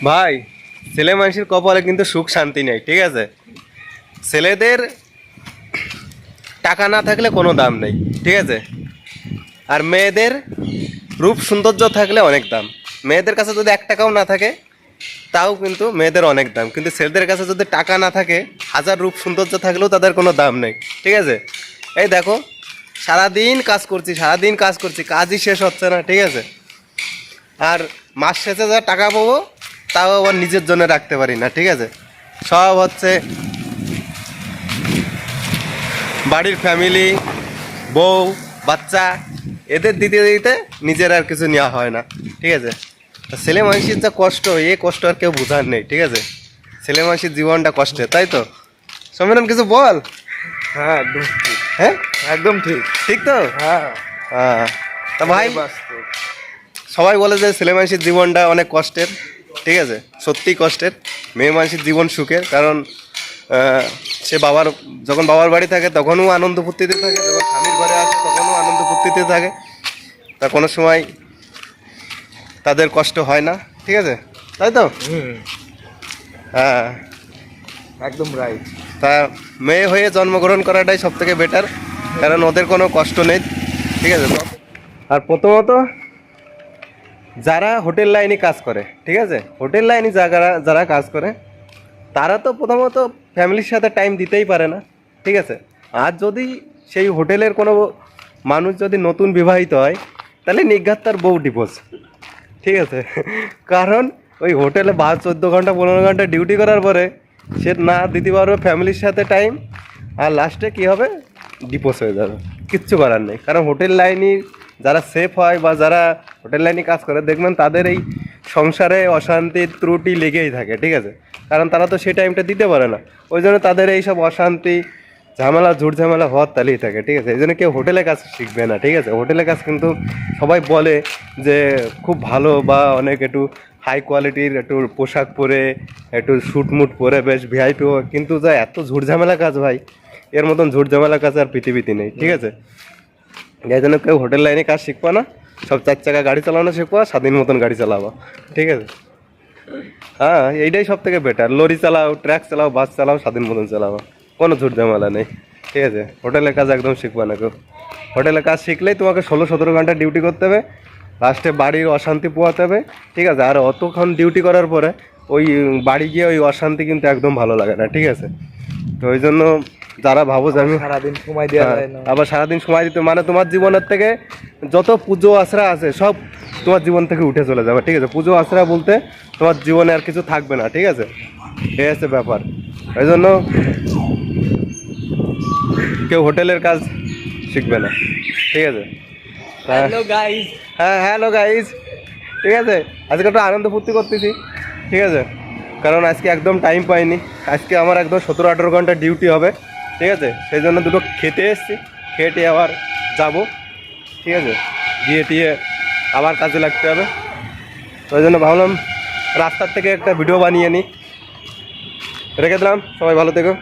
ভাই, ছেলে মানুষের কপালে কিন্তু সুখ শান্তি নেই, ঠিক আছে। ছেলেদের টাকা না থাকলে কোনো দাম নেই, ঠিক আছে। আর মেয়েদের রূপ সৌন্দর্য থাকলে অনেক দাম। মেয়েদের কাছে যদি 1 টাকাও না থাকে তাও কিন্তু মেয়েদের অনেক দাম, কিন্তু ছেলেদের কাছে যদি টাকা না থাকে, হাজার রূপ সৌন্দর্য থাকলেও তাদের কোনো দাম নেই, ঠিক আছে। এই দেখো, সারাদিন কাজ করছি, কাজই শেষ হচ্ছে না, ঠিক আছে। আর মাস শেষে যা টাকা পাবো তাও আবার নিজের জন্য রাখতে পারি না, ঠিক আছে। সব হচ্ছে বাড়ির ফ্যামিলি, বউ, বাচ্চা, এদের দিতে দিতে নিজের আর কিছু নেওয়া হয় না, ঠিক আছে। ছেলে মানুষের যা কষ্ট, এ কষ্ট আর কেউ বোঝার নেই, ঠিক আছে। ছেলে মানুষের জীবনটা কষ্টে, তাই তো। সমীরন কিছু বল। হ্যাঁ, একদম ঠিক। হ্যাঁ, একদম ঠিক। ঠিক তো। হ্যাঁ, হ্যাঁ, তা ভাই, বাস্তব। সবাই বলে যে ছেলে মানুষের জীবনটা অনেক কষ্টের, ঠিক আছে। সত্যিই কষ্টের। মেয়ে মানুষের জীবন সুখের, কারণ সে যখন বাবার বাড়ি থাকে তখনও আনন্দ ফুর্তিতে থাকে, যখন স্বামীর ঘরে আসে তখনও আনন্দ ফুর্তিতে থাকে। তা কোনো সময় তাদের কষ্ট হয় না, ঠিক আছে, তাই তো। হ্যাঁ, একদম রাইট। তা মেয়ে হয়ে জন্মগ্রহণ করাটাই সব থেকে বেটার, কারণ ওদের কোনো কষ্ট নেই, ঠিক আছে। আর প্রথমত যারা হোটেল লাইনে কাজ করে, ঠিক আছে, হোটেল লাইনে যারা কাজ করে তারা তো প্রথমত ফ্যামিলির সাথে টাইম দিতেই পারে না, ঠিক আছে। আর যদি সেই হোটেলের কোনো মানুষ যদি নতুন বিবাহিত হয়, তাহলে নির্ঘাত তার বউ ডিভোর্স, ঠিক আছে। কারণ ওই হোটেলে 14 ঘন্টা 15 ঘন্টা ডিউটি করার পরে সে না দিতে পারবে ফ্যামিলির সাথে টাইম, আর লাস্টে কী হবে, ডিভোর্স হয়ে যাবে। কিচ্ছু করার নেই, কারণ হোটেল লাইনে যারা সেফ হয় বা যারা হোটেল লাইনে কাজ করে দেখবেন তাদের এই সংসারে অশান্তি ত্রুটি লেগেই থাকে, ঠিক আছে। কারণ তারা তো সেই টাইমটা দিতে পারে না, ওই জন্য তাদের এইসব অশান্তি ঝামেলা ঝুট ঝামেলা হওয়ার তালেই থাকে, ঠিক আছে। এই জন্য কেউ হোটেলে কাজ শিখবে না, ঠিক আছে। হোটেলে কাজ কিন্তু সবাই বলে যে খুব ভালো, বা অনেক একটু হাই কোয়ালিটির একটু পোশাক পরে একটু স্যুটমুট পরে বেশ ভিআইপি, কিন্তু যা এত ঝুট ঝামেলা কাজ ভাই, এর মতন ঝুট ঝামেলা কাজ আর পৃথিবীতে নেই, ঠিক আছে। এই জন্য কেউ হোটেল লাইনে কাজ শিখবা না, সব 4 চাকা গাড়ি চালানো শিখবা, স্বাধীন মতন গাড়ি চালাবা, ঠিক আছে। হ্যাঁ, এইটাই সব থেকে বেটার। লরি চালাও, ট্রাক চালাও, বাস চালাও, স্বাধীন মতন চালাও, কোনো ঝুট ঝামেলা নেই, ঠিক আছে। হোটেলের কাজ একদম শিখবা না কেউ। হোটেলের কাজ শিখলেই তোমাকে 16-17 ঘন্টা ডিউটি করতে হবে, লাস্টে বাড়ির অশান্তি পোয়াতে হবে, ঠিক আছে। আর অতক্ষণ ডিউটি করার পরে ওই বাড়ি গিয়ে ওই অশান্তি কিন্তু একদম ভালো লাগে না, ঠিক আছে। তো ওই জন্য যারা ভাবো যে আমি সারাদিন সময় দেওয়া যায় না, আবার সারাদিন সময় দিতে, মানে তোমার জীবনের থেকে যত পুজো আশ্রা আছে সব তোমার জীবন থেকে উঠে চলে যাবে, ঠিক আছে। পুজো আশ্রা বলতে তোমার জীবনে আর কিছু থাকবে না, ঠিক আছে। এই আছে ব্যাপার। ওই জন্য কেউ হোটেলের কাজ শিখবে না, ঠিক আছে। Hello guys. হ্যাঁ, হ্যালো গাইজ, ঠিক আছে। আজকে একটু আনন্দ ফুর্তি করতেছি, ঠিক আছে, কারণ আজকে একদম টাইম পাইনি। আজকে আমার একদম 17-18 ঘন্টা ডিউটি হবে, ঠিক আছে। সেই জন্য দুটো খেতে এসেছি, খেটে আবার যাব, ঠিক আছে। গিয়ে টিয়ে আবার কাজে লাগতে হবে। ওই জন্য ভাবলাম রাস্তার থেকে একটা ভিডিও বানিয়ে নিই, রেখে দিলাম। সবাই ভালো থেকো।